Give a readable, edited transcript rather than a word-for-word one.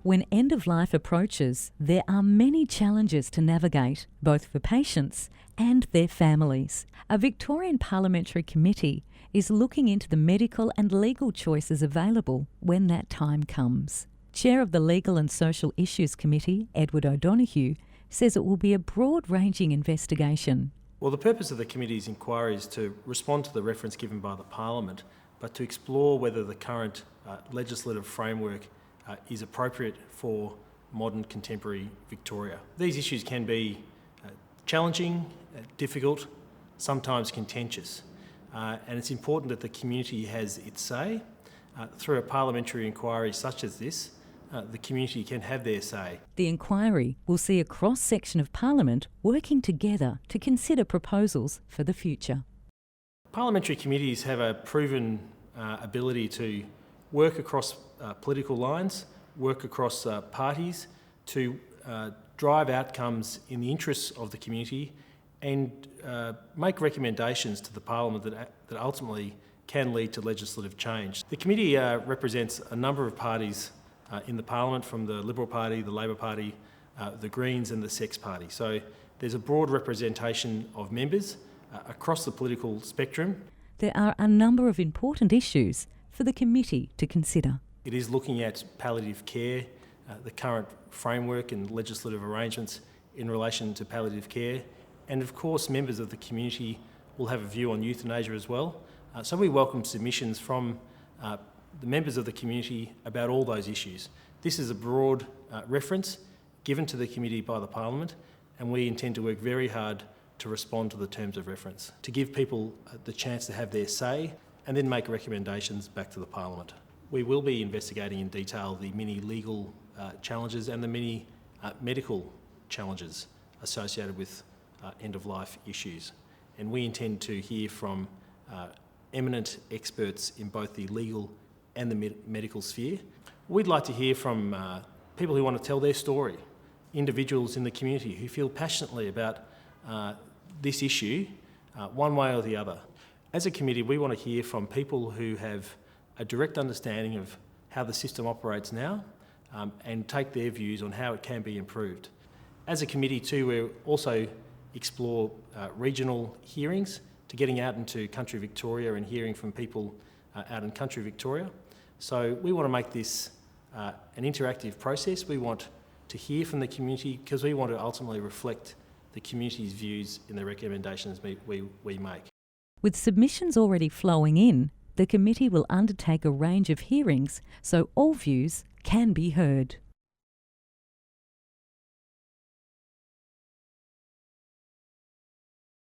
When end of life approaches, there are many challenges to navigate, both for patients and their families. A Victorian Parliamentary Committee is looking into the medical and legal choices available when that time comes. Chair of the Legal and Social Issues Committee, Edward O'Donoghue, says it will be a broad-ranging investigation. Well, the purpose of the committee's inquiry is to respond to the reference given by the Parliament, but to explore whether the current legislative framework is appropriate for modern contemporary Victoria. These issues can be challenging, difficult, sometimes contentious, and it's important that the community has its say. Through a parliamentary inquiry such as this, the community can have their say. The inquiry will see a cross-section of Parliament working together to consider proposals for the future. Parliamentary committees have a proven ability to work across political lines, work across parties to drive outcomes in the interests of the community and make recommendations to the Parliament that ultimately can lead to legislative change. The committee represents a number of parties in the Parliament, from the Liberal Party, the Labor Party, the Greens and the Sex Party. So there's a broad representation of members across the political spectrum. There are a number of important issues for the committee to consider. It is looking at palliative care, the current framework and legislative arrangements in relation to palliative care, and of course members of the community will have a view on euthanasia as well. So we welcome submissions from the members of the community about all those issues. This is a broad reference given to the committee by the Parliament, and we intend to work very hard to respond to the terms of reference, to give people the chance to have their say and then make recommendations back to the Parliament. We will be investigating in detail the many legal challenges and the many medical challenges associated with end-of-life issues. And we intend to hear from eminent experts in both the legal and the medical sphere. We'd like to hear from people who want to tell their story, individuals in the community who feel passionately about this issue, one way or the other. As a committee, we want to hear from people who have a direct understanding of how the system operates now and take their views on how it can be improved. As a committee too, we also explore regional hearings, to getting out into country Victoria and hearing from people out in country Victoria. So we want to make this an interactive process. We want to hear from the community because we want to ultimately reflect the community's views in the recommendations we make. With submissions already flowing in, the committee will undertake a range of hearings so all views can be heard.